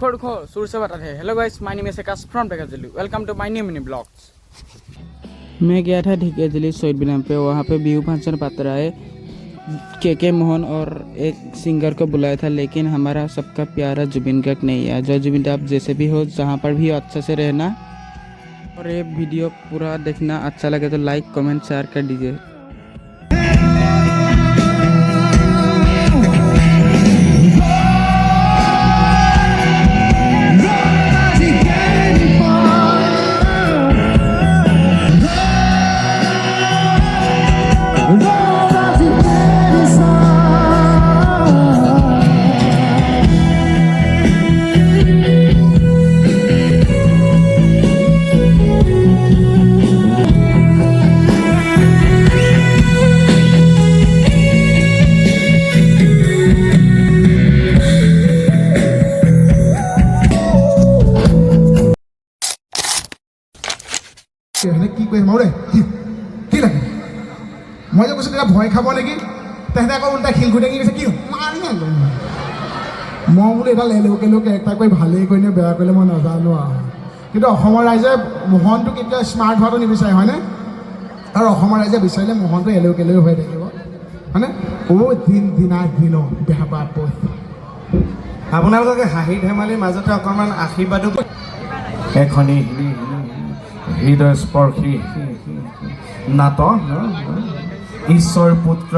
दुखो सुर से बता थे। Hello guys, my name is Akash from Dhekiajuli. Welcome to my new mini blogs. मैं गया था ढेकियाजुली शहीद मिनार पे। वहाँ पे बिहू फंक्शन पत रहा है। के मोहन और एक सिंगर को बुलाया था, लेकिन हमारा सबका प्यारा जुबिन गर्ग नहीं आया। जो जुबिन आप जैसे भी हो, जहाँ पर भी अच्छे से रहना और ये वीडियो पूरा देखना। अच्छा लगे तो लाइक कमेंट शेयर कर दीजिए। কি কৈ মাৰে কি লাগে মই যে কৈছোঁ ভয় খাব নেকি তেহেঁতে আকৌ উল্টা শিল ঘুটাকি কৈছে কি মাৰি মই বোলো এটা লেলোকে কেৰেক্টাৰ কৰি ভালেই কৰিনে বেয়া কৰিলে মই নাজানো আৰু কিন্তু অসমৰ ৰাইজে মোহনটো কেতিয়া স্মাৰ্ট হোৱাটো নিবিচাৰে হয়নে আৰু অসমৰ ৰাইজে বিচাৰিলে মোহনটো এলেওকে হৈ থাকিব হয়নে দিন বেয়া পাপ আপোনালোকে হাঁহি ধেমালিৰ মাজতে অকণমান আশীৰ্বাদো এখনি হৃদয়স্পৰ্শী নাটক ঈশ্বৰ পুত্ৰ